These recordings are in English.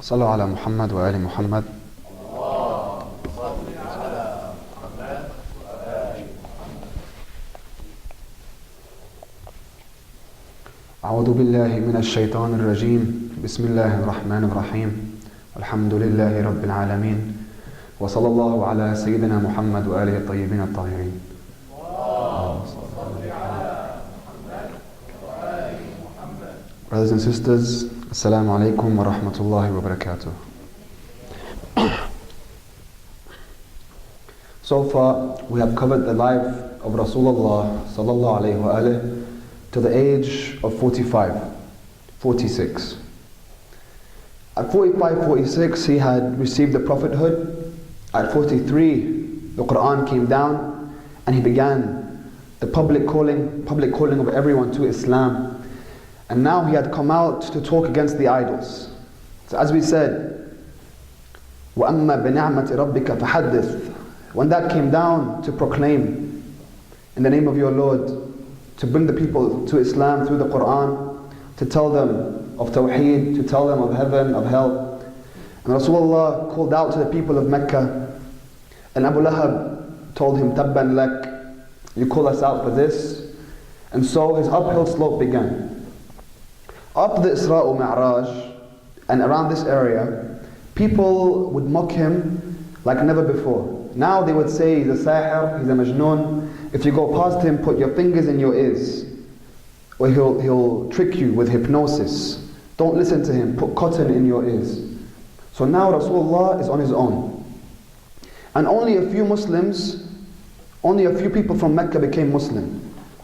صلوا على محمد وآل محمد. أعوذ بالله من الشيطان الرجيم. بسم الله الرحمن الرحيم. الحمد لله رب العالمين. وصلى الله على سيدنا محمد وآله الطيبين الطاهرين. Brothers and sisters, Assalamu alaikum wa rahmatullahi wa barakatuh. So far, we have covered the life of Rasulullah sallallahu alayhi wa alayhi to the age of 45, 46. At 45, 46, he had received the prophethood. At 43, the Quran came down and he began the public calling of everyone to Islam. And now he had come out to talk against the idols. So as we said, وَأَمَّا بِنِعْمَةِ رَبِّكَ فَحَدِّثْ. When that came down to proclaim in the name of your Lord, to bring the people to Islam through the Quran, to tell them of Tawheed, to tell them of heaven, of hell. And Rasulullah called out to the people of Mecca, and Abu Lahab told him, Tabban lak, you call us out for this. And so his uphill slope began. After the Isra or Mi'raj, and around this area, people would mock him like never before. Now they would say he's a sahir, he's a majnoon. If you go past him, put your fingers in your ears, or he'll trick you with hypnosis. Don't listen to him, put cotton in your ears. So now Rasulullah is on his own. And only a few people from Mecca became Muslim.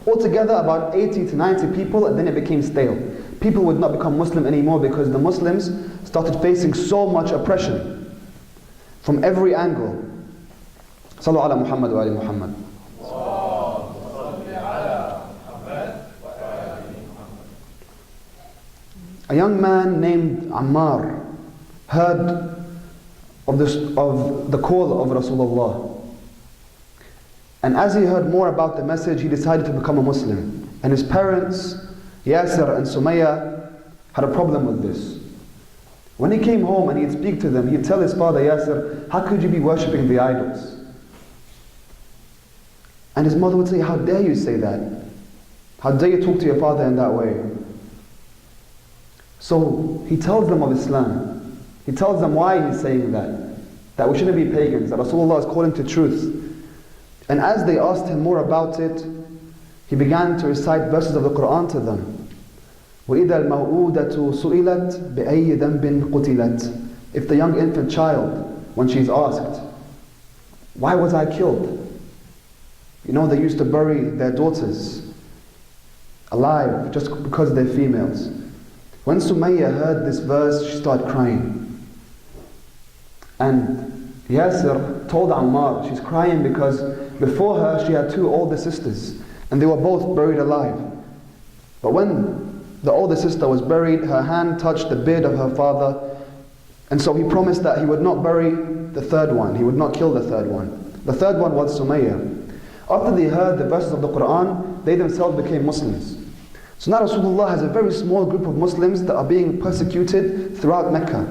Altogether about 80 to 90 people, and then it became stale. People would not become Muslim anymore because the Muslims started facing so much oppression from every angle. Sallu ala Muhammad wa ali Muhammad. A young man named Ammar heard of the call of Rasulullah. And as he heard more about the message, he decided to become a Muslim. And his parents, Yasir and Sumayya, had a problem with this. When he came home and he'd speak to them, he'd tell his father Yasir, how could you be worshipping the idols? And his mother would say, how dare you say that? How dare you talk to your father in that way? So he tells them of Islam. He tells them why he's saying that we shouldn't be pagans, that Rasulullah is calling to truth. And as they asked him more about it, he began to recite verses of the Quran to them. وَإِذَا الْمَوْءُودَةُ سُئِلَتْ بِأَيِّ ذَنْبٍ قُتِلَتْ. If the young infant child, when she's asked, why was I killed? You know, they used to bury their daughters alive just because they're females. When Sumayya heard this verse, she started crying. And Yasir told Ammar, she's crying because before her she had two older sisters and they were both buried alive. But when the older sister was buried, her hand touched the beard of her father, and so he promised that he would not bury the third one, he would not kill the third one. The third one was Sumayya. After they heard the verses of the Quran, they themselves became Muslims. So now Rasulullah has a very small group of Muslims that are being persecuted throughout Mecca.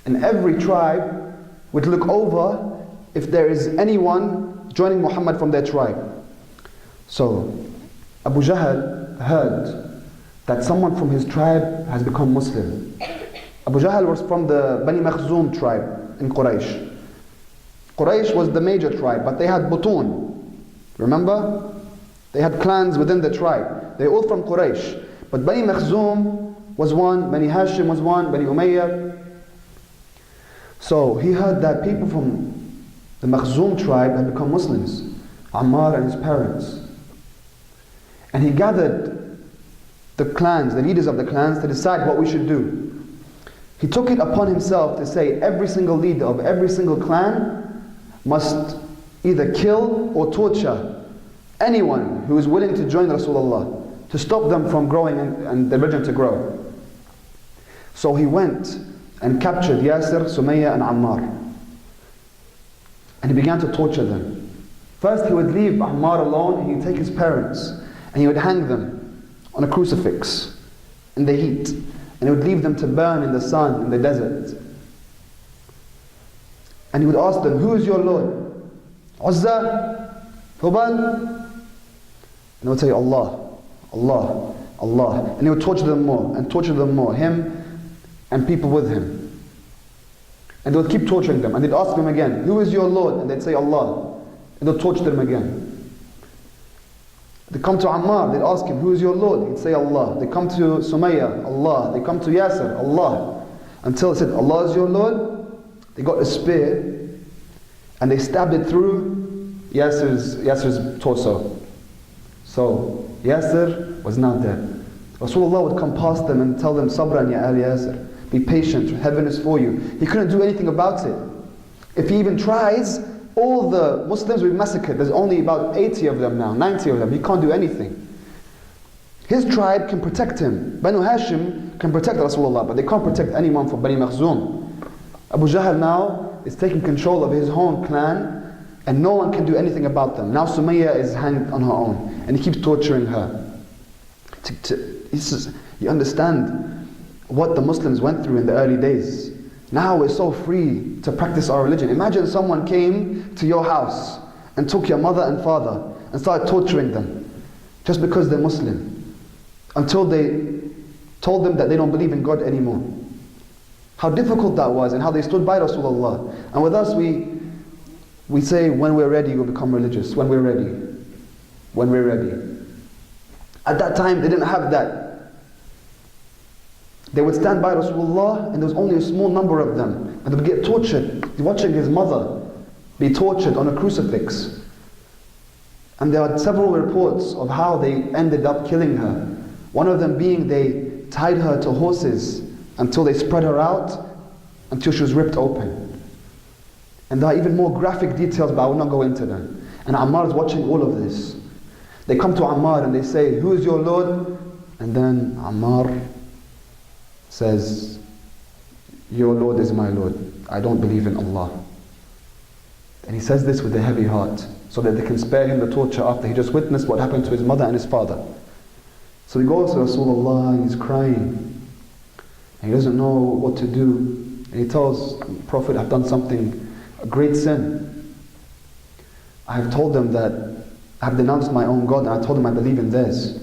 And every tribe would look over if there is anyone joining Muhammad from their tribe. So Abu Jahl heard that someone from his tribe has become Muslim. Abu Jahl was from the Bani Makhzum tribe in Quraysh. Quraysh was the major tribe, but they had Butun. Remember? They had clans within the tribe. They were all from Quraysh. But Bani Makhzum was one, Bani Hashim was one, Bani Umayyah. So he heard that people from the Makhzum tribe had become Muslims, Ammar and his parents. And he gathered the clans, the leaders of the clans, to decide what we should do. He took it upon himself to say every single leader of every single clan must either kill or torture anyone who is willing to join Rasulullah, to stop them from growing and the religion to grow. So he went and captured Yasir, Sumayya and Ammar. And he began to torture them. First he would leave Ammar alone and he'd take his parents and he would hang them on a crucifix in the heat and he would leave them to burn in the sun, in the desert. And he would ask them, who is your Lord? Uzza? Hubal? And they would say, Allah, Allah, Allah. And he would torture them more, and torture them more, him and people with him. And they would keep torturing them, and they'd ask them again, who is your Lord? And they'd say, Allah. And they'd torture them again. They come to Ammar, they'd ask him, who is your Lord? He'd say, Allah. They come to Sumayya, Allah. They come to Yasir, Allah. Until they said, Allah is your Lord. They got a spear, and they stabbed it through Yasir's torso. So Yasir was not dead. Rasulullah would come past them and tell them, Sabran ya Al Yasir. Be patient, heaven is for you. He couldn't do anything about it. If he even tries, all the Muslims will be massacred. There's only about 80 of them now, 90 of them. He can't do anything. His tribe can protect him. Banu Hashim can protect Rasulullah, but they can't protect anyone from Bani Makhzum. Abu Jahl now is taking control of his own clan, and no one can do anything about them. Now Sumayya is hanged on her own, and he keeps torturing her. You understand what the Muslims went through in the early days. Now we're so free to practice our religion. Imagine someone came to your house and took your mother and father and started torturing them just because they're Muslim, until they told them that they don't believe in God anymore. How difficult that was, and how they stood by Rasulullah. And with us, we say, when we're ready, we'll become religious. When we're ready. When we're ready. At that time, they didn't have that. They would stand by Rasulullah, and there was only a small number of them. And they would get tortured, watching his mother be tortured on a crucifix. And there are several reports of how they ended up killing her. One of them being they tied her to horses until they spread her out, until she was ripped open. And there are even more graphic details, but I will not go into them. And Ammar is watching all of this. They come to Ammar and they say, who is your Lord? And then Ammar says, your Lord is my Lord. I don't believe in Allah. And he says this with a heavy heart, so that they can spare him the torture after he just witnessed what happened to his mother and his father. So he goes to Rasulullah and he's crying. And he doesn't know what to do. And he tells the Prophet, I've done something, a great sin. I have told them that I have denounced my own God, and I told them I believe in theirs.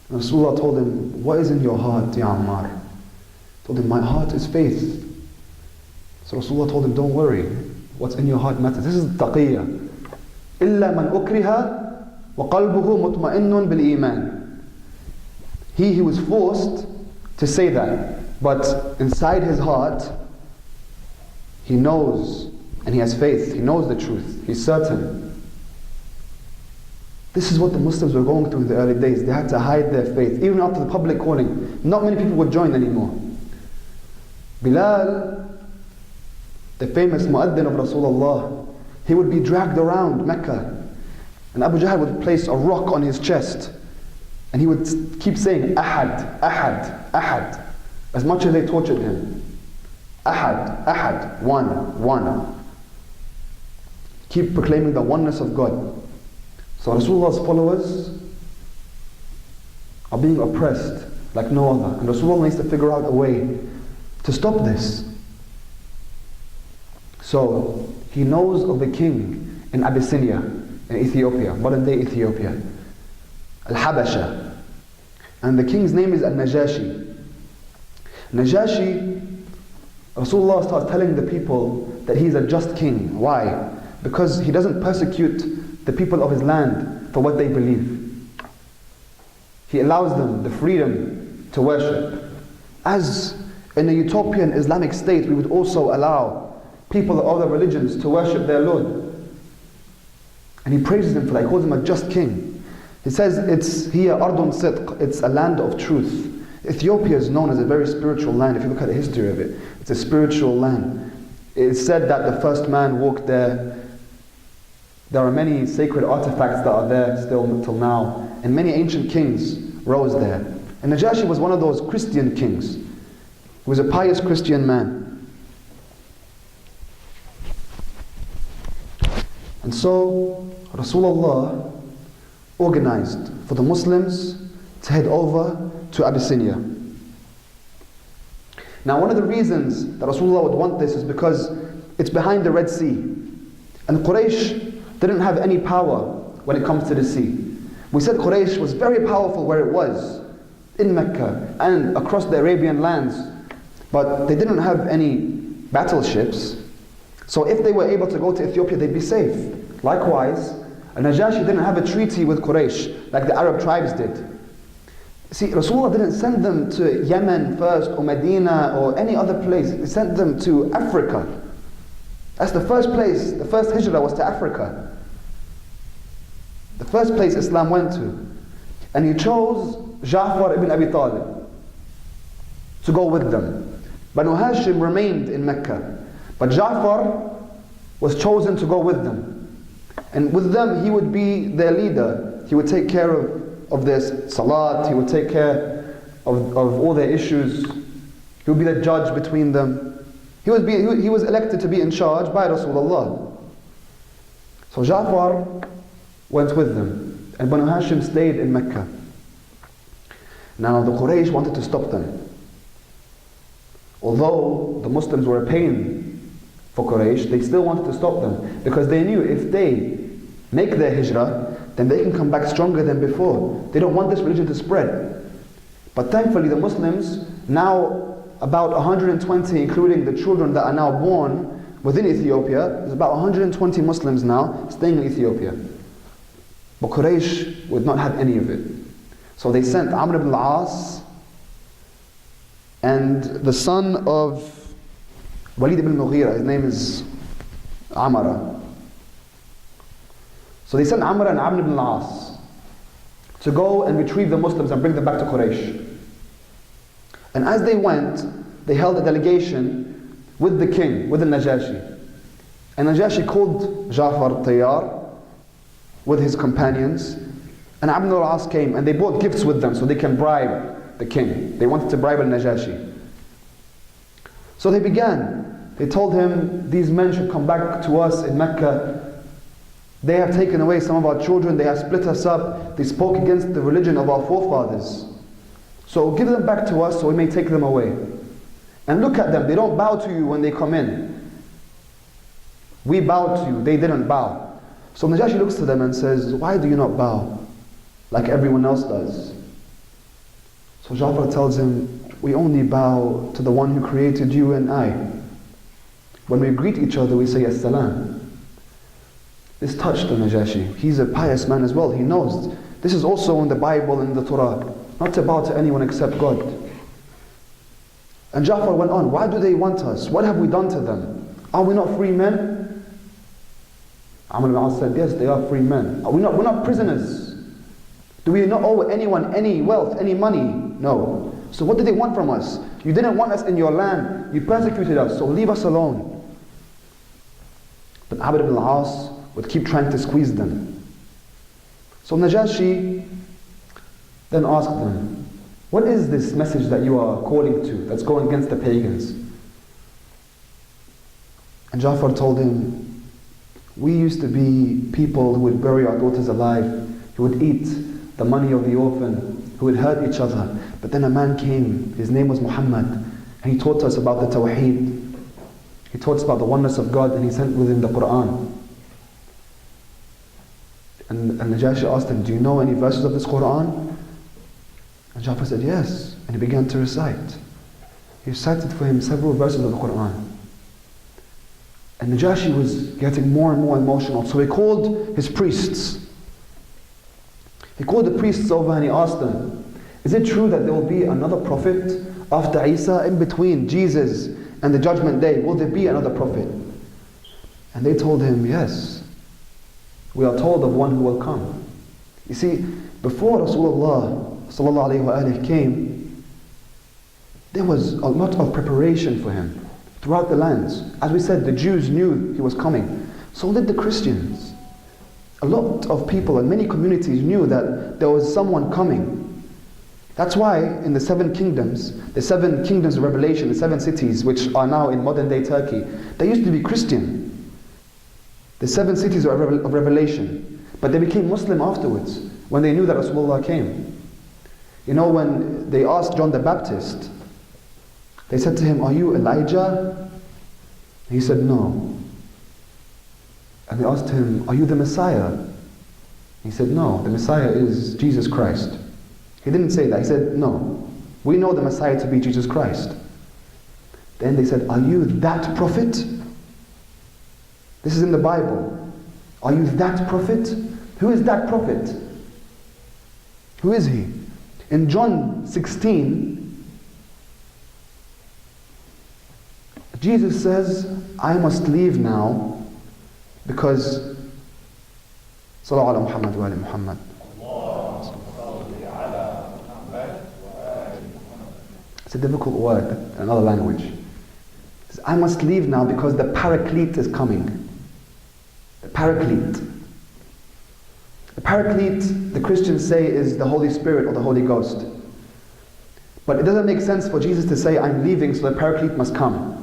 And Rasulullah told him, what is in your heart, Ya Ammar? He told him, my heart is faith. So Rasulullah told him, don't worry, what's in your heart matters. This is taqiyya. إِلَّا مَنْ أُكْرِهَ وَقَلْبُهُ مُطْمَئِنٌ بِالْإِيمَانِ. He was forced to say that, but inside his heart, he knows, and he has faith, he knows the truth, he's certain. This is what the Muslims were going through in the early days. They had to hide their faith. Even after the public calling, not many people would join anymore. Bilal, the famous muaddin of Rasulullah, he would be dragged around Mecca, and Abu Jahl would place a rock on his chest, and he would keep saying, Ahad, Ahad, Ahad, as much as they tortured him. Ahad, Ahad, one, one. Keep proclaiming the oneness of God. So Rasulullah's followers are being oppressed like no other. And Rasulullah needs to figure out a way to stop this. So he knows of a king in Abyssinia, in Ethiopia, modern day Ethiopia, Al-Habasha. And the king's name is Al-Najashi. Najashi, Rasulullah starts telling the people that he's a just king. Why? Because he doesn't persecute the people of his land for what they believe. He allows them the freedom to worship. As in a utopian Islamic state, we would also allow people of other religions to worship their Lord. And he praises him for that. He calls him a just king. He says it's here ardun sidq, it's a land of truth. Ethiopia is known as a very spiritual land. If you look at the history of it, it's a spiritual land. It's said that the first man walked there. There are many sacred artifacts that are there still till now, and many ancient kings rose there. And Najashi was one of those Christian kings. He was a pious Christian man. And so Rasulullah organized for the Muslims to head over to Abyssinia. Now one of the reasons that Rasulullah would want this is because it's behind the Red Sea. And Quraysh didn't have any power when it comes to the sea. We said Quraysh was very powerful where it was, in Mecca and across the Arabian lands, but they didn't have any battleships. So if they were able to go to Ethiopia, they'd be safe. Likewise, Najashi didn't have a treaty with Quraysh like the Arab tribes did. See, Rasulullah didn't send them to Yemen first or Medina or any other place. He sent them to Africa. That's the first place. The first hijrah was to Africa. The first place Islam went to. And he chose Ja'far ibn Abi Talib to go with them. Banu Hashim remained in Mecca. But Ja'far was chosen to go with them. And with them, he would be their leader. He would take care of their salat. He would take care of all their issues. He would be the judge between them. He was elected to be in charge by Rasulullah. So Ja'far went with them. And Banu Hashim stayed in Mecca. Now the Quraysh wanted to stop them. Although the Muslims were a pain for Quraysh, they still wanted to stop them. Because they knew if they make their hijrah, then they can come back stronger than before. They don't want this religion to spread. But thankfully the Muslims, now about 120, including the children that are now born within Ethiopia, there's about 120 Muslims now staying in Ethiopia. But Quraysh would not have any of it. So they sent Amr ibn al-As and the son of Walid ibn Mughira, his name is Amara. So they sent Amr and Amr ibn al-As to go and retrieve the Muslims and bring them back to Quraysh. And as they went, they held a delegation with the king, with the Najashi. And Najashi called Ja'far Tayyar with his companions. And Amr al-As came and they brought gifts with them so they can bribe the king. They wanted to bribe al-Najashi. So they began. They told him, these men should come back to us in Mecca. They have taken away some of our children. They have split us up. They spoke against the religion of our forefathers. So give them back to us so we may take them away. And look at them. They don't bow to you when they come in. We bowed to you. They didn't bow. So Najashi looks to them and says, why do you not bow like everyone else does? So Ja'far tells him, we only bow to the one who created you and I. When we greet each other, we say as-salam. This touched the Najashi. He's a pious man as well. He knows this is also in the Bible and the Torah, not to bow to anyone except God. And Ja'far went on, why do they want us? What have we done to them? Are we not free men? Amr ibn al-As said, yes, they are free men. We're not prisoners. Do we not owe anyone any wealth, any money? No. So what did they want from us? You didn't want us in your land. You persecuted us, so leave us alone. But Amr ibn al-As would keep trying to squeeze them. So Najashi then asked them, what is this message that you are calling to that's going against the pagans? And Ja'far told him, we used to be people who would bury our daughters alive, who would eat the money of the orphan, who would hurt each other. But then a man came, his name was Muhammad, and he taught us about the Tawheed. He taught us about the oneness of God, and he sent with him the Quran. And Najashi asked him, do you know any verses of this Quran? And Ja'far said, yes. And he began to recite. He recited for him several verses of the Quran. And Najashi was getting more and more emotional. So he called his priests. He called the priests over and he asked them, is it true that there will be another prophet after Isa, in between Jesus and the judgment day? Will there be another prophet? And they told him, yes. We are told of one who will come. You see, before Rasulullah sallallahu alaihi wasallam came, there was a lot of preparation for him throughout the lands. As we said, the Jews knew he was coming. So did the Christians. A lot of people and many communities knew that there was someone coming. That's why in the 7 kingdoms of Revelation, the 7 cities which are now in modern day Turkey, they used to be Christian. The 7 cities of Revelation. But they became Muslim afterwards, when they knew that Rasulullah came. You know, when they asked John the Baptist, They said to him, are you Elijah? He said, no. And they asked him, are you the Messiah? He said, no, the Messiah is Jesus Christ. He didn't say that. He said, no, we know the Messiah to be Jesus Christ. Then they said, are you that prophet? This is in the Bible. Are you that prophet? Who is that prophet? Who is he? In John 16, Jesus says, I must leave now because Sallallahu ala Muhammad wa ala Muhammad. It's a difficult word in another language. He says, I must leave now because the Paraclete is coming. The Paraclete. The Paraclete, the Christians say, is the Holy Spirit or the Holy Ghost. But it doesn't make sense for Jesus to say, I'm leaving, so the Paraclete must come.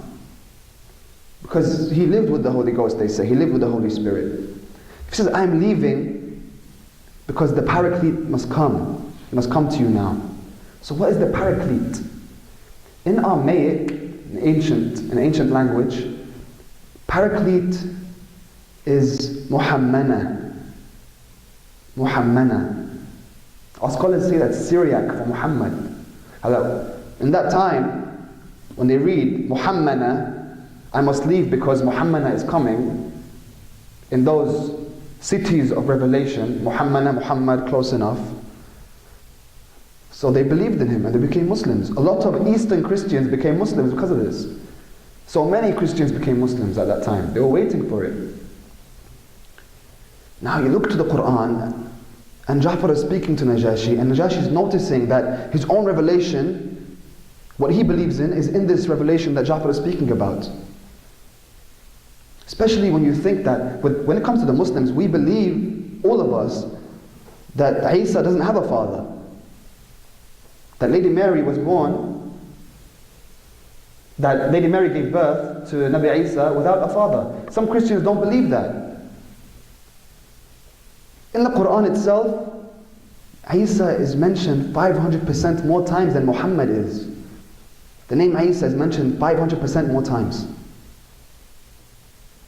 Because he lived with the Holy Ghost, they say. He lived with the Holy Spirit. If he says, I'm leaving because the Paraclete must come. He must come to you now. So what is the Paraclete? In Aramaic, in ancient language, Paraclete is Muhammana. Muhammana. Our scholars say that's Syriac for Muhammad. In that time, when they read Muhammana, I must leave because Muhammana is coming, in those cities of revelation, Muhammana, Muhammad, close enough. So they believed in him and they became Muslims. A lot of Eastern Christians became Muslims because of this. So many Christians became Muslims at that time. They were waiting for it. Now you look to the Quran, and Ja'far is speaking to Najashi, and Najashi is noticing that his own revelation, what he believes in, is in this revelation that Ja'far is speaking about. Especially when you think that, when it comes to the Muslims, we believe, all of us, that Isa doesn't have a father. That Lady Mary was born, that Lady Mary gave birth to Nabi Isa without a father. Some Christians don't believe that. In the Quran itself, Isa is mentioned 500% more times than Muhammad is. The name Isa is mentioned 500% more times.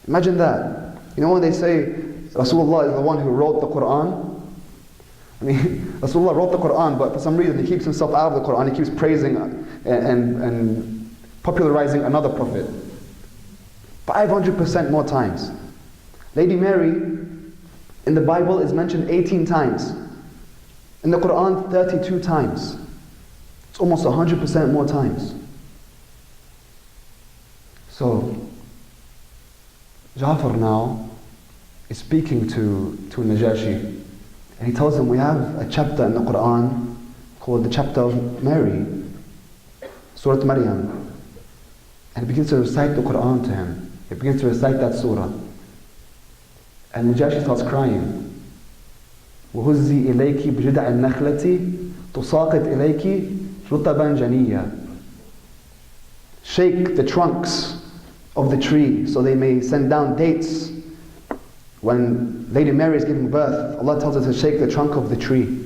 Imagine that. You know when they say Rasulullah is the one who wrote the Quran? I mean, Rasulullah wrote the Quran, but for some reason he keeps himself out of the Quran. He keeps praising and popularizing another prophet. 500% more times. Lady Mary in the Bible is mentioned 18 times. In the Quran, 32 times. It's almost 100% more times. So, Ja'far now is speaking to Najashi, and he tells him, we have a chapter in the Quran called the chapter of Mary, Surah Maryam. And he begins to recite the Quran to him. He begins to recite that surah. And Najashi starts crying. وَهُزِّي إِلَيْكِ بِجِدْعِ النَّخْلَةِ تُسَاقِطْ إِلَيْكِ رُطَبًا جَنِيًّا. Shake the trunks of the tree so they may send down dates. When Lady Mary is giving birth, Allah tells us to shake the trunk of the tree.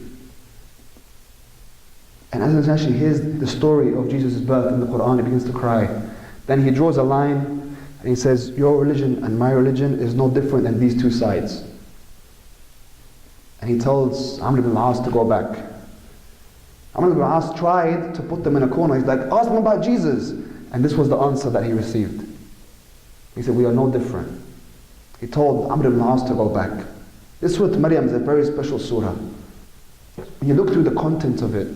And as Najashi hears the story of Jesus' birth in the Quran, he begins to cry. Then he draws a line and he says, your religion and my religion is no different than these two sides. And he tells Amr ibn al-As to go back. Amr ibn al-As tried to put them in a corner. He's like, ask them about Jesus. And this was the answer that he received. He said, we are no different. He told Amr ibn al-As to go back. This Surah Maryam is a very special surah. When you look through the content of it,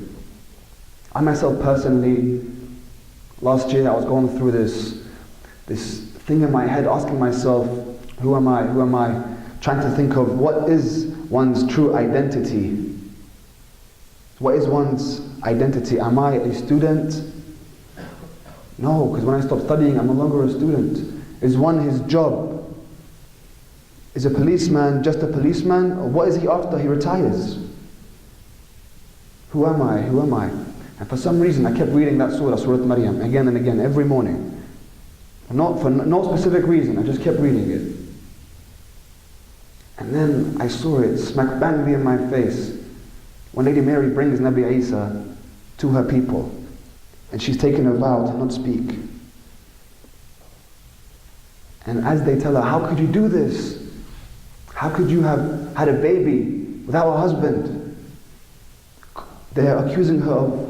I myself personally, last year I was going through this thing in my head, asking myself, who am I? Who am I? Trying to think of what is one's true identity. What is one's identity? Am I a student? No, because when I stop studying, I'm no longer a student. Is one his job? Is a policeman just a policeman? Or what is he after he retires? Who am I? Who am I? And for some reason, I kept reading that surah, Surah Maryam, again and again, every morning. For no specific reason, I just kept reading it. And then I saw it smack bang in my face when Lady Mary brings Nabi Isa to her people. And she's taken a vow to not speak. And as they tell her, how could you do this? How could you have had a baby without a husband? They're accusing her of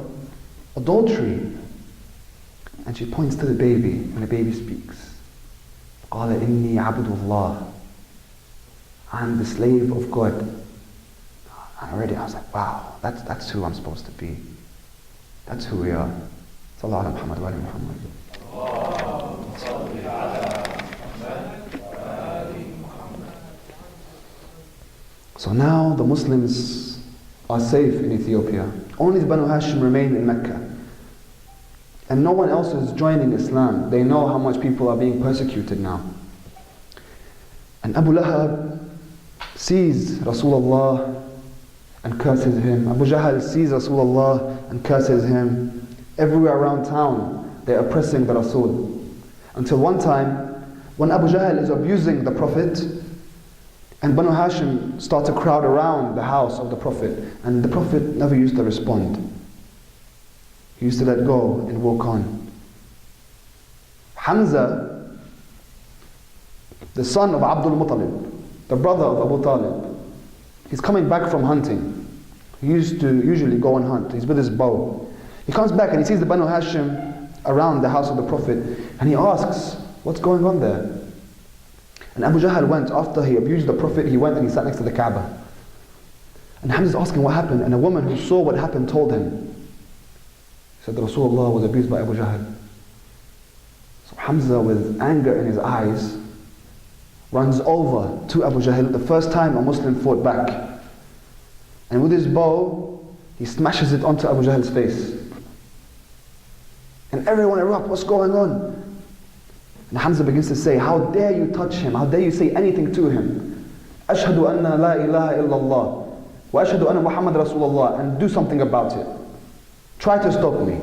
adultery. And she points to the baby when the baby speaks. قَالَ إِنِّي عَبْدُ اللَّهِ, I'm the slave of God. I was like, wow, that's who I'm supposed to be. That's who we are. Sallallahu ala Muhammad wa ala Muhammad. So now the Muslims are safe in Ethiopia. Only the Banu Hashim remain in Mecca. And no one else is joining Islam. They know how much people are being persecuted now. And Abu Lahab sees Rasulullah and curses him. Abu Jahl sees Rasulullah and curses him. Everywhere around town, they're oppressing the Rasul. Until one time, when Abu Jahl is abusing the Prophet, and Banu Hashim start to crowd around the house of the Prophet, and the Prophet never used to respond. He used to let go and walk on. Hamza, the son of Abdul Muttalib, the brother of Abu Talib, he's coming back from hunting. He used to usually go and hunt. He's with his bow. He comes back and he sees the Banu Hashim around the house of the Prophet, and he asks, what's going on there? And Abu Jahl went, after he abused the Prophet, he went and he sat next to the Kaaba. And Hamza's asking what happened, and a woman who saw what happened told him. He said that Rasulullah was abused by Abu Jahl. So Hamza, with anger in his eyes, runs over to Abu Jahl, the first time a Muslim fought back. And with his bow, he smashes it onto Abu Jahl's face. And everyone erupts, what's going on? And Hamza begins to say, how dare you touch him? How dare you say anything to him? Ashhadu anna la ilaha illallah wa ashhadu anna Muhammad Rasulullah, and do something about it. Try to stop me.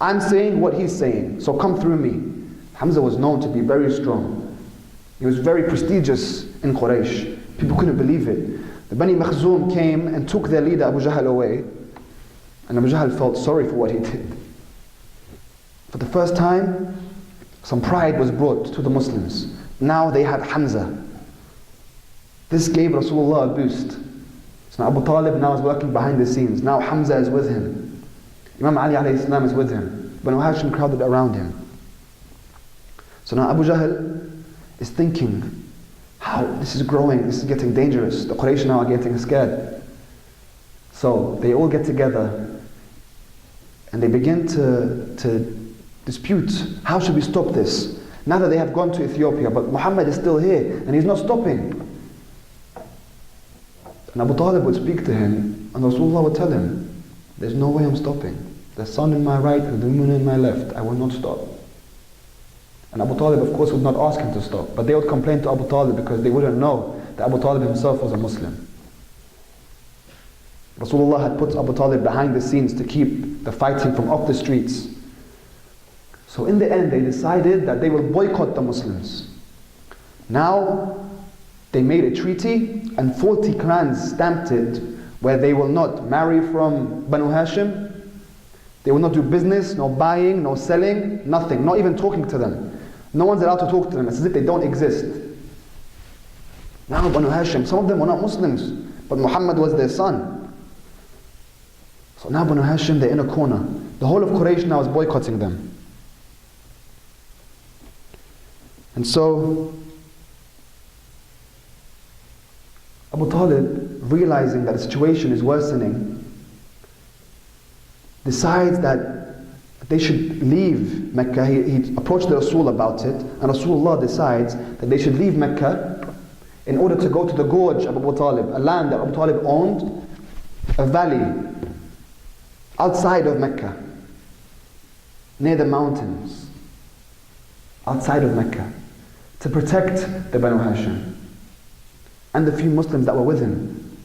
I'm saying what he's saying, so come through me. Hamza was known to be very strong. He was very prestigious in Quraysh. People couldn't believe it. The Bani Makhzum came and took their leader Abu Jahl away, and Abu Jahl felt sorry for what he did. For the first time, some pride was brought to the Muslims. Now they had Hamza. This gave Rasulullah a boost. So now Abu Talib now is working behind the scenes. Now Hamza is with him. Imam Ali alayhi salam is with him. Banu Hashim crowded around him. So now Abu Jahl is thinking, how this is growing, this is getting dangerous. The Quraysh now are getting scared. So they all get together and they begin to dispute, how should we stop this? Now that they have gone to Ethiopia, but Muhammad is still here and he's not stopping. And Abu Talib would speak to him and Rasulullah would tell him, there's no way I'm stopping. The sun in my right and the moon in my left, I will not stop. And Abu Talib of course would not ask him to stop, but they would complain to Abu Talib because they wouldn't know that Abu Talib himself was a Muslim. Rasulullah had put Abu Talib behind the scenes to keep the fighting from off the streets. So in the end they decided that they will boycott the Muslims. Now they made a treaty and 40 clans stamped it where they will not marry from Banu Hashim, they will not do business, no buying, no selling, nothing, not even talking to them. No one's allowed to talk to them, it's as if they don't exist. Now Banu Hashim, some of them were not Muslims, but Muhammad was their son. So now Banu Hashim, they're in a corner. The whole of Quraysh now is boycotting them. And so Abu Talib, realizing that the situation is worsening, decides that they should leave Mecca. He approached the Rasul about it, and Rasulullah decides that they should leave Mecca in order to go to the gorge of Abu Talib, a land that Abu Talib owned, a valley outside of Mecca, near the mountains, outside of Mecca, to protect the Banu Hashim and the few Muslims that were with him.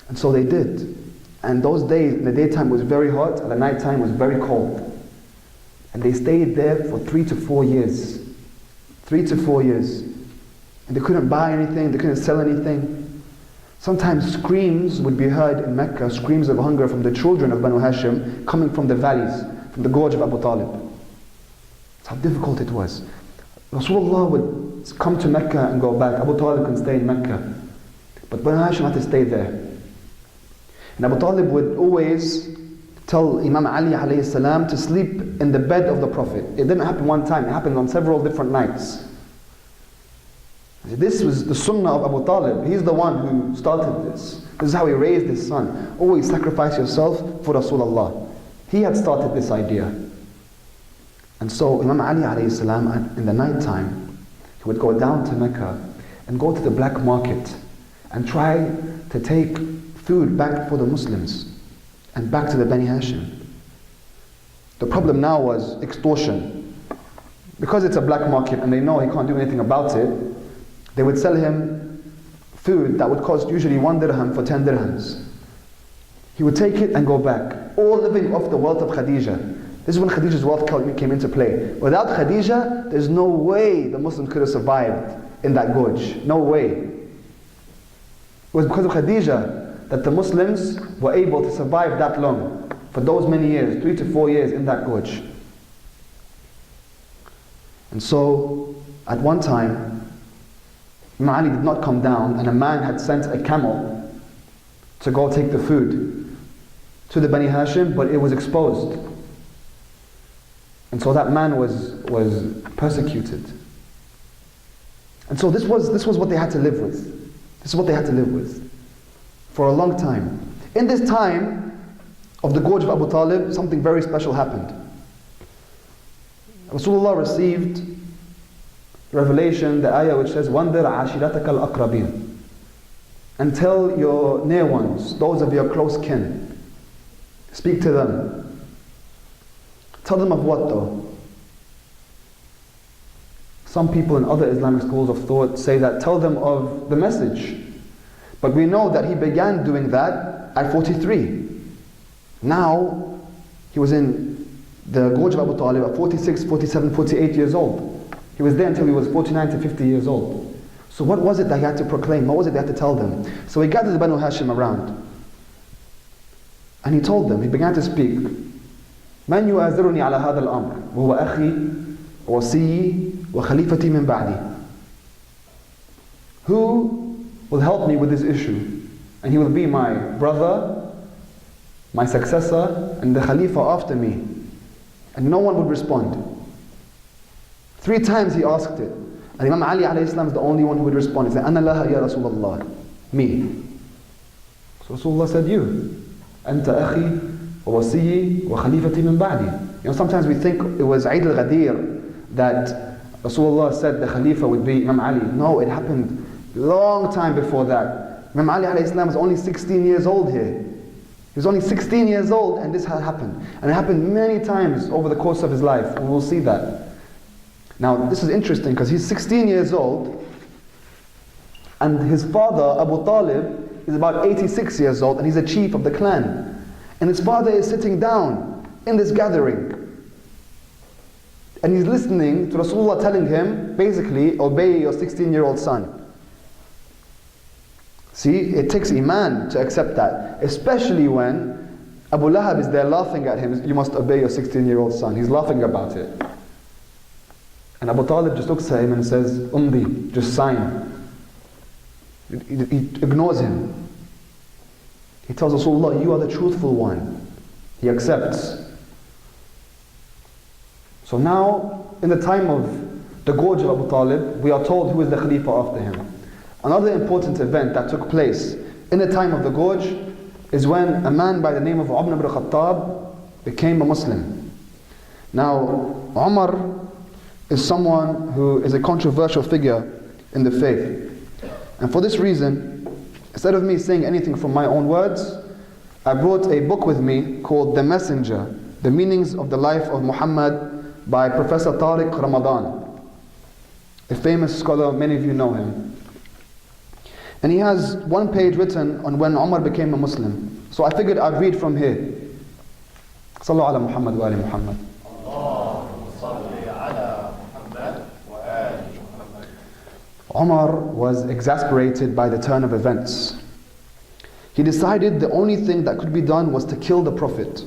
And so they did. And those days, in the daytime was very hot, and the nighttime was very cold. And they stayed there for 3 to 4 years. 3 to 4 years. And they couldn't buy anything, they couldn't sell anything. Sometimes screams would be heard in Mecca, screams of hunger from the children of Banu Hashim coming from the valleys, from the gorge of Abu Talib. That's how difficult it was. Rasulullah would come to Mecca and go back. Abu Talib can stay in Mecca. But Banu Hashim had to stay there. And Abu Talib would always tell Imam Ali alayhi salam to sleep in the bed of the Prophet. It didn't happen one time, it happened on several different nights. This was the sunnah of Abu Talib. He's the one who started this. This is how he raised his son. Always sacrifice yourself for Rasulullah. He had started this idea. And so Imam Ali alayhi salam, in the night time, he would go down to Mecca and go to the black market and try to take food back for the Muslims and back to the Bani Hashim. The problem now was extortion. Because it's a black market and they know he can't do anything about it, they would sell him food that would cost usually 1 dirham for 10 dirhams. He would take it and go back, all living off the wealth of Khadija. This is when Khadija's wealth came into play. Without Khadija, there's no way the Muslims could have survived in that gorge. No way. It was because of Khadija that the Muslims were able to survive that long, for those many years, 3 to 4 years in that gorge. And so, at one time, Imam Ali did not come down, and a man had sent a camel to go take the food to the Bani Hashim, but it was exposed. And so that man was persecuted. And so this was what they had to live with. This is what they had to live with for a long time. In this time of the gorge of Abu Talib, something very special happened. Rasulullah received revelation, the ayah which says, وَانذِرْ عَشِيرَتَكَ الْأَقْرَبِينَ, and tell your near ones, those of your close kin. Speak to them. Tell them of what though? Some people in other Islamic schools of thought say that tell them of the message. But we know that he began doing that at 43. Now, he was in the gorge of Abu Talib at 46, 47, 48 years old. He was there until he was 49 to 50 years old. So what was it that he had to proclaim? What was it that he had to tell them? So he gathered the Banu Hashim around. And he told them, he began to speak. من يؤازرني على هذا الأمر وهو أخي وصي وخليفتي من بعدي. Who will help me with this issue? And he will be my brother, my successor, and the Khalifa after me. And no one would respond. 3 times he asked it. And Imam Ali alayhi salam is the only one who would respond. He said, أَنَا لَهَا يَا رَسُولَ اللَّهِ. Me. So Rasulullah said, you. أَنْتَ أَخِي وَوَصِيِّي وَخَلِيفَتِي مِنْ بَعْدِي. You know, sometimes we think it was Eid al-Ghadir that Rasulullah said the Khalifa would be Imam Ali. No, it happened long time before that. Imam Ali alayhi salam was only 16 years old here. He was only 16 years old and this had happened. And it happened many times over the course of his life, and we'll see that. Now, this is interesting because he's 16 years old and his father, Abu Talib, is about 86 years old and he's a chief of the clan. And his father is sitting down in this gathering. And he's listening to Rasulullah telling him, basically, obey your 16-year-old son. See, it takes iman to accept that. Especially when Abu Lahab is there laughing at him, you must obey your 16-year-old son. He's laughing about it. And Abu Talib just looks at him and says, Umdi, just sign. He ignores him. He tells Rasulullah, you are the truthful one. He accepts. So now, in the time of the gorge of Abu Talib, we are told who is the Khalifa after him. Another important event that took place in the time of the gorge is when a man by the name of Umar ibn Khattab became a Muslim. Now, Umar is someone who is a controversial figure in the faith. And for this reason, instead of me saying anything from my own words, I brought a book with me called The Messenger, The Meanings of the Life of Muhammad by Professor Tariq Ramadan, a famous scholar, many of you know him. And he has 1 page written on when Umar became a Muslim. So I figured I'd read from here. Sallu ala Muhammad wa ali Muhammad. Umar was exasperated by the turn of events. He decided the only thing that could be done was to kill the Prophet.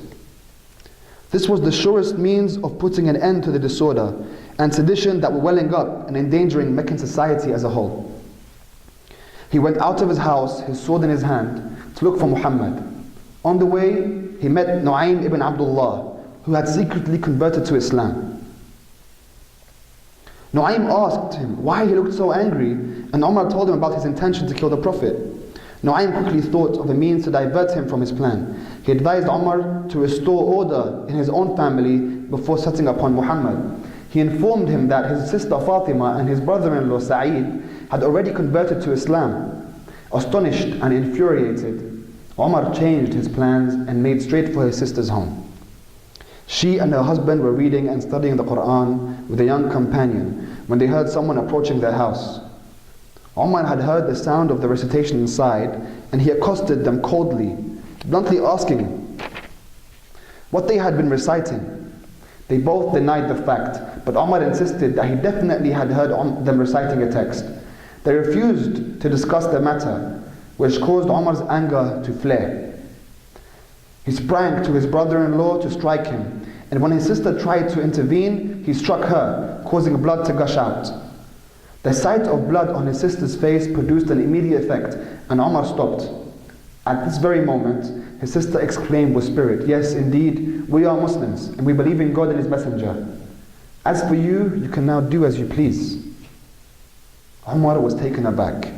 This was the surest means of putting an end to the disorder and sedition that were welling up and endangering Meccan society as a whole. He went out of his house, his sword in his hand, to look for Muhammad. On the way, he met Nu'aym ibn Abdullah, who had secretly converted to Islam. Nu'aym asked him why he looked so angry, and Umar told him about his intention to kill the Prophet. Nu'aym quickly thought of a means to divert him from his plan. He advised Umar to restore order in his own family before setting upon Muhammad. He informed him that his sister Fatima and his brother-in-law Sa'id had already converted to Islam. Astonished and infuriated, Umar changed his plans and made straight for his sister's home. She and her husband were reading and studying the Quran with a young companion when they heard someone approaching their house. Umar had heard the sound of the recitation inside, and he accosted them coldly, bluntly asking what they had been reciting. They both denied the fact, but Umar insisted that he definitely had heard them reciting a text. They refused to discuss the matter, which caused Umar's anger to flare. He sprang to his brother-in-law to strike him, and when his sister tried to intervene, he struck her, causing blood to gush out. The sight of blood on his sister's face produced an immediate effect, and Umar stopped. At this very moment, his sister exclaimed with spirit, "Yes, indeed, we are Muslims, and we believe in God and His Messenger. As for you, you can now do as you please." Umar was taken aback.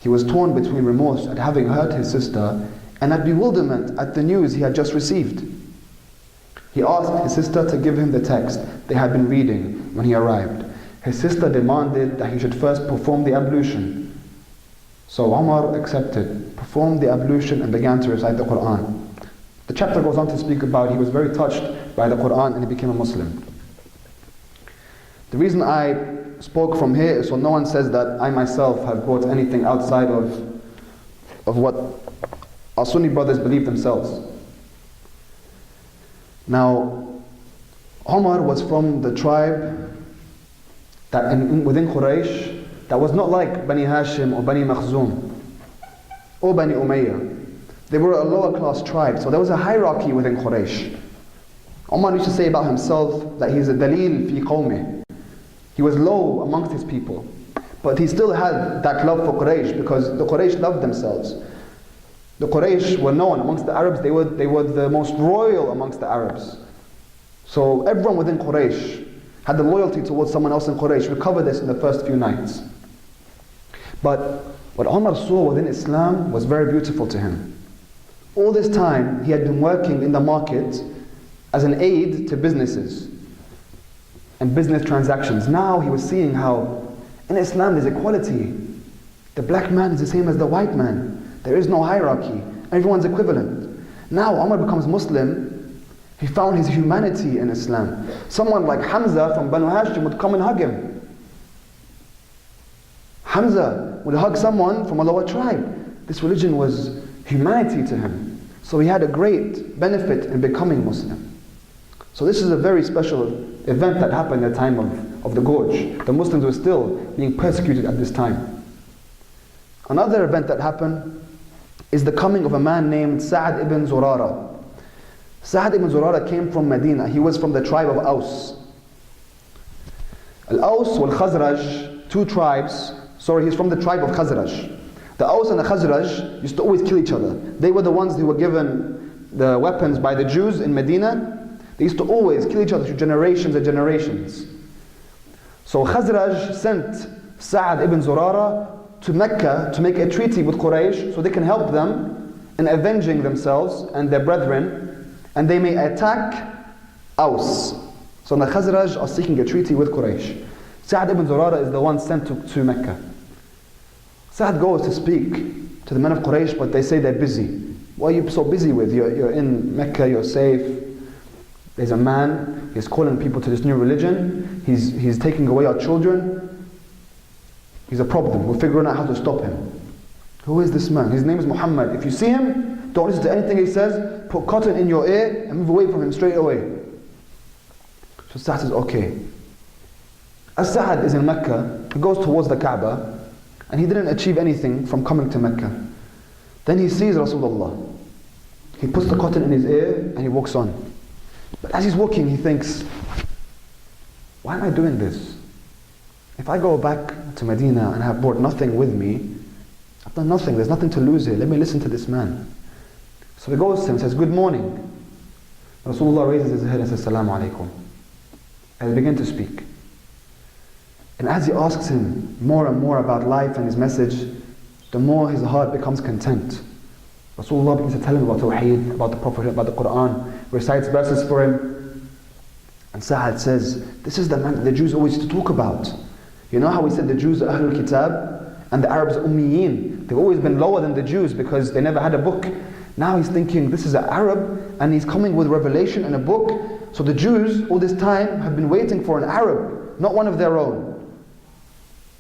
He was torn between remorse at having hurt his sister and at bewilderment at the news he had just received. He asked his sister to give him the text they had been reading when he arrived. His sister demanded that he should first perform the ablution. So Umar accepted, performed the ablution, and began to recite the Quran. The chapter goes on to speak about he was very touched by the Quran and he became a Muslim. The reason I spoke from here is so no one says that I myself have brought anything outside of what our Sunni brothers believe themselves. Now, Umar was from the tribe that within Quraysh that was not like Bani Hashim or Bani Makhzum or Bani Umayyah. They were a lower class tribe, so there was a hierarchy within Quraysh. Umar used to say about himself that he's a dalil fi qawmih. He was low amongst his people, but he still had that love for Quraysh because the Quraysh loved themselves. The Quraysh were known amongst the Arabs, they were the most royal amongst the Arabs. So everyone within Quraysh had the loyalty towards someone else in Quraysh. We covered this in the first few nights. But what Umar saw within Islam was very beautiful to him. All this time he had been working in the market as an aid to businesses and business transactions. Now he was seeing how in Islam there's equality. The black man is the same as the white man. There is no hierarchy. Everyone's equivalent. Now Umar becomes Muslim. He found his humanity in Islam. Someone like Hamza from Banu Hashim would come and hug him. Hamza would hug someone from a lower tribe. This religion was humanity to him. So he had a great benefit in becoming Muslim. So this is a very special event that happened at the time of the Gorge. The Muslims were still being persecuted at this time. Another event that happened is the coming of a man named Sa'ad ibn Zurara. Sa'ad ibn Zurara came from Medina. He was from the tribe of Aus. Al-Aus wal Khazraj, two tribes. He's from the tribe of Khazraj. The Aus and the Khazraj used to always kill each other. They were the ones who were given the weapons by the Jews in Medina. They used to always kill each other through generations and generations. So Khazraj sent Sa'ad ibn Zurara to Mecca to make a treaty with Quraysh so they can help them in avenging themselves and their brethren, and they may attack Aus. So the Khazraj are seeking a treaty with Quraysh. Sa'ad ibn Zurara is the one sent to Mecca. Sa'ad goes to speak to the men of Quraysh, but they say they're busy. What are you so busy with? You're in Mecca, you're safe. There's a man, he's calling people to this new religion. He's taking away our children. He's a problem. We're figuring out how to stop him. Who is this man? His name is Muhammad. If you see him, don't listen to anything he says. Put cotton in your ear and move away from him straight away. So Sa'ad says, okay. As Sa'ad is in Mecca, he goes towards the Kaaba, and he didn't achieve anything from coming to Mecca. Then he sees Rasulullah. He puts the cotton in his ear and he walks on. But as he's walking, he thinks, why am I doing this? If I go back to Medina and have brought nothing with me, I've done nothing, there's nothing to lose here. Let me listen to this man. So he goes to him and says, good morning. Rasulullah raises his head and says, Assalamu alaikum. And they begin to speak. And as he asks him more and more about life and his message, the more his heart becomes content. Rasulullah begins to tell him about Tawheed, about the Prophet, about the Quran, recites verses for him. And Sa'ad says, this is the man that the Jews always used to talk about. You know how we said the Jews are Ahlul Kitab and the Arabs Ummiyin? They've always been lower than the Jews because they never had a book. Now he's thinking, this is an Arab and he's coming with revelation and a book. So the Jews all this time have been waiting for an Arab, not one of their own.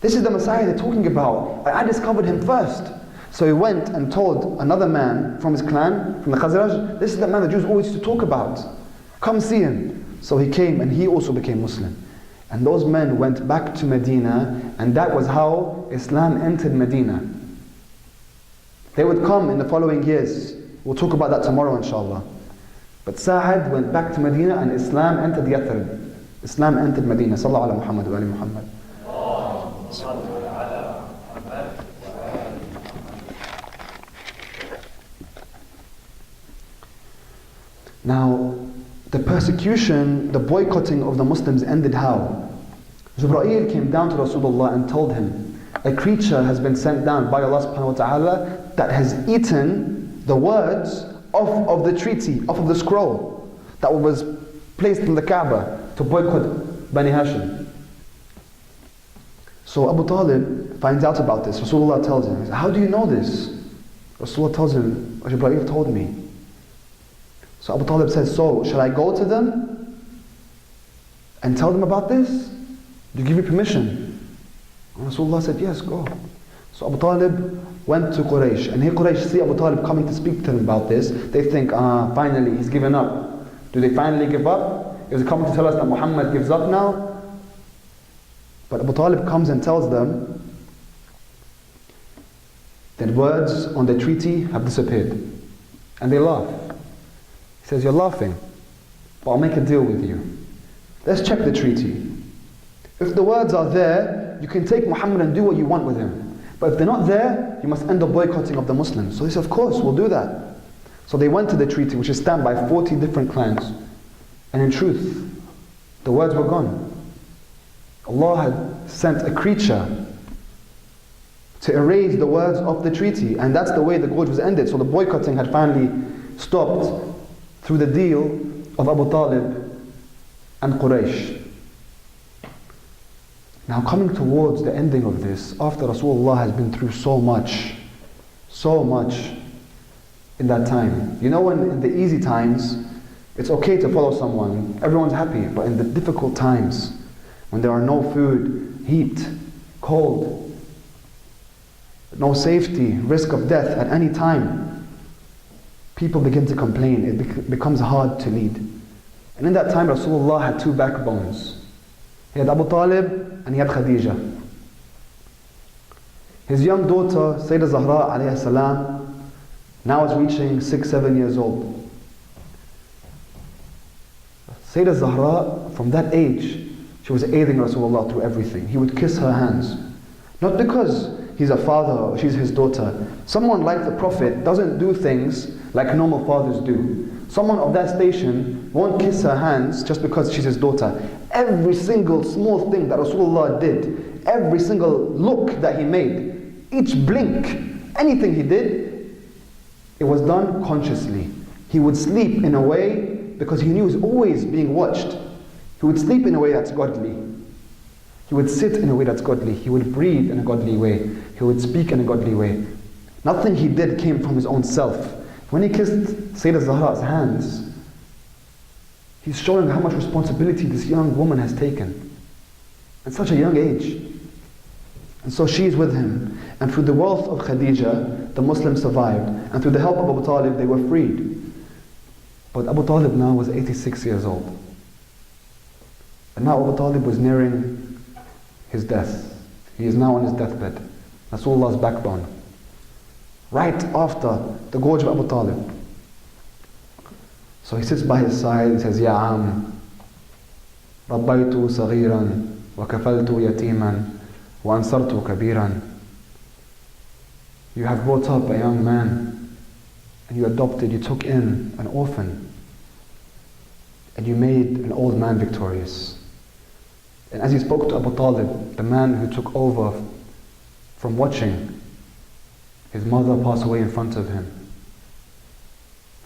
This is the Messiah they're talking about. I discovered him first. So he went and told another man from his clan, from the Khazraj, this is the man the Jews always used to talk about. Come see him. So he came and he also became Muslim. And those men went back to Medina, and that was how Islam entered Medina. They would come in the following years. We'll talk about that tomorrow inshallah. But Sa'ad went back to Medina and Islam entered Yathrib. Islam entered Medina. Sallallahu ala Muhammad wa ali Muhammad. Now, the persecution, the boycotting of the Muslims ended how? Jibreel came down to Rasulullah and told him, a creature has been sent down by Allah subhanahu wa ta'ala that has eaten the words of the treaty, of the scroll that was placed in the Kaaba to boycott Bani Hashim. So Abu Talib finds out about this. Rasulullah tells him, how do you know this? Rasulullah tells him, Jibreel told me. So Abu Talib says, so shall I go to them and tell them about this? Do you give me permission? And Rasulullah said, yes, go. So Abu Talib went to Quraysh, and here Quraysh see Abu Talib coming to speak to them about this. They think, finally he's given up. Do they finally give up? Is he coming to tell us that Muhammad gives up now? But Abu Talib comes and tells them that words on the treaty have disappeared. And they laugh. He says, you're laughing, but I'll make a deal with you. Let's check the treaty. If the words are there, you can take Muhammad and do what you want with him. But if they're not there, you must end up boycotting of the Muslims. So he said, of course, we'll do that. So they went to the treaty, which is stamped by 40 different clans. And in truth, the words were gone. Allah had sent a creature to erase the words of the treaty. And that's the way the gorge was ended. So the boycotting had finally stopped through the deal of Abu Talib and Quraysh. Now coming towards the ending of this, after Rasulullah has been through so much in that time. You know, when in the easy times, it's okay to follow someone, everyone's happy, but in the difficult times, when there are no food, heat, cold, no safety, risk of death at any time, people begin to complain. It becomes hard to lead. And in that time, Rasulullah had two backbones. He had Abu Talib and he had Khadija. His young daughter, Sayyidah Zahra alayhi salam, now is reaching 6-7 years old. Sayyidah Zahra, from that age, she was aiding Rasulullah through everything. He would kiss her hands. Not because he's a father or she's his daughter. Someone like the Prophet doesn't do things like normal fathers do. Someone of that station won't kiss her hands just because she's his daughter. Every single small thing that Rasulullah did, every single look that he made, each blink, anything he did, it was done consciously. He would sleep in a way because he knew he was always being watched. He would sleep in a way that's godly. He would sit in a way that's godly. He would breathe in a godly way. He would speak in a godly way. Nothing he did came from his own self. When he kissed Sayyidah Zahra's hands, he's showing how much responsibility this young woman has taken at such a young age. And so she's with him. And through the wealth of Khadija, the Muslims survived. And through the help of Abu Talib, they were freed. But Abu Talib now was 86 years old. And now Abu Talib was nearing his death. He is now on his deathbed. Rasulullah's backbone. right after the gorge of Abu Talib. So he sits by his side, he says, Ya Am, ربيت صغيرا وكفلت يتيما وأنصرت كبيرا. You have brought up a young man, and you adopted, you took in an orphan, and you made an old man victorious. And as he spoke to Abu Talib, the man who took over from watching his mother pass away in front of him,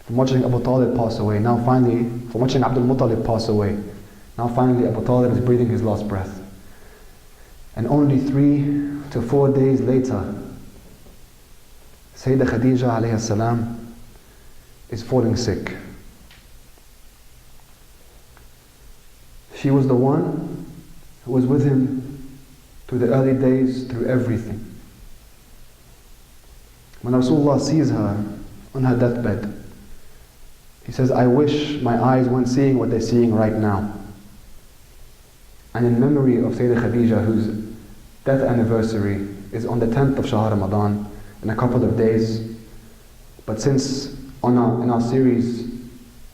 from watching Abu Talib pass away, now finally, from watching Abdul Muttalib pass away, now finally Abu Talib is breathing his last breath. And only 3 to 4 days later, Sayyidah Khadija alayhi salam is falling sick. She was the one who was with him through the early days, through everything. When Rasulullah sees her on her deathbed, he says, I wish my eyes weren't seeing what they're seeing right now. And in memory of Sayyidah Khadija, whose death anniversary is on the 10th of Shahr Ramadan, in a couple of days. But since in our series,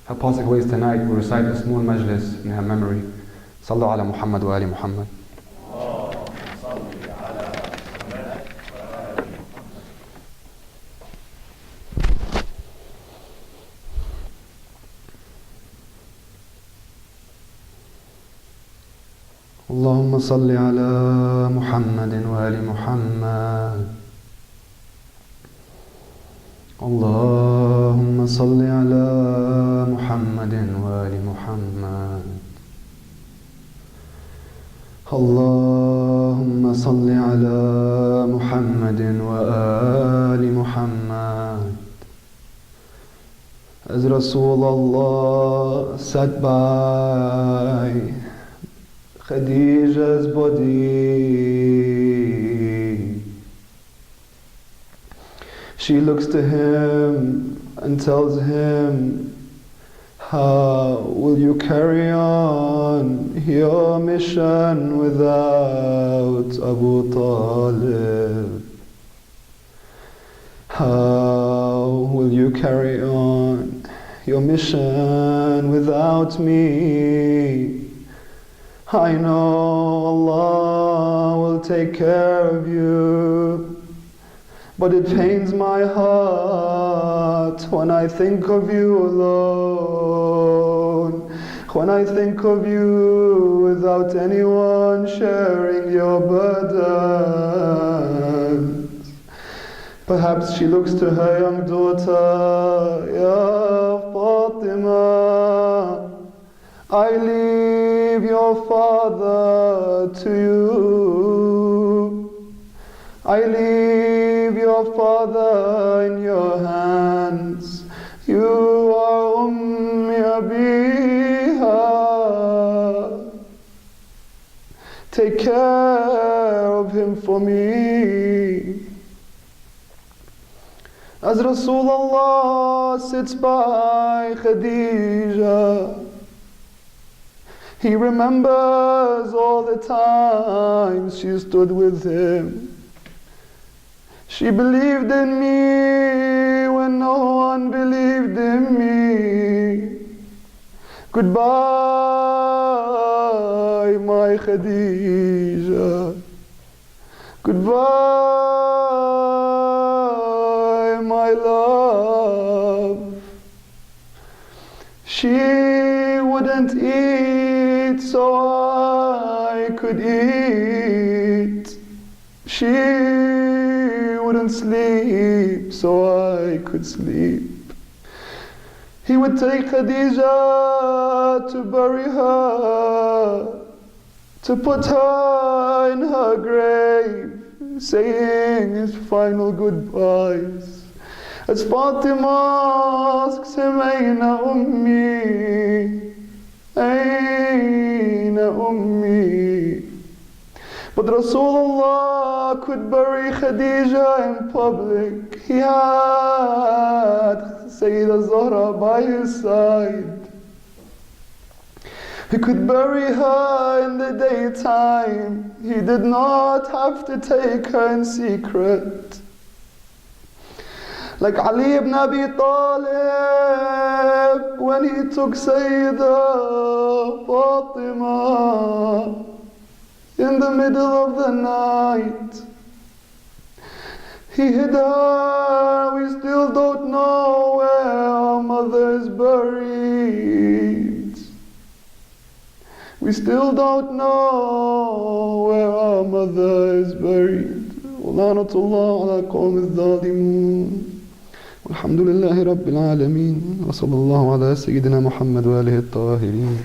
her passing away is tonight, we recite a small majlis in her memory. Sallu ala Muhammad wa ali Muhammad. اللهم صل على محمد وآل محمد. اللهم صل على محمد وآل محمد. اللهم صل على محمد وآل محمد. As Rasulullah sat by Khadija's body, she looks to him and tells him, how will you carry on your mission without Abu Talib? How will you carry on your mission without me? I know Allah will take care of you, but it pains my heart when I think of you alone, when I think of you without anyone sharing your burdens. Perhaps she looks to her young daughter, Ya Fatima, I leave your father to you. I leave your father in your hands. You are Ummi Abiha. Take care of him for me. As Rasulullah sits by Khadija, he remembers all the times she stood with him. She believed in me when no one believed in me. Goodbye, my Khadija. Goodbye, my love. She wouldn't eat so I could eat. She wouldn't sleep so I could sleep. He would take Khadija to bury her, to put her in her grave, saying his final goodbyes. As Fatima asks him, Aina Ummi, Aina Ummi. But Rasulullah could bury Khadija in public. He had Sayyidah Zahra by his side. He could bury her in the daytime. He did not have to take her in secret. Like Ali ibn Abi Talib, when he took Sayyidah Fatima in the middle of the night. He hid her. We still don't know where our mother is buried. We still don't know where our mother is buried. وَلَعْنَةُ اللَّهِ عَلَى قَوْمِ الظَّالِمِينَ وَالْحَمْدُ لِلَّهِ رَبِّ الْعَالَمِينَ وَصَلَّى اللَّهُ عَلَى سَيِّدِنَا مُحَمَّدٍ وَآلِهِ الطَّاهِرِينَ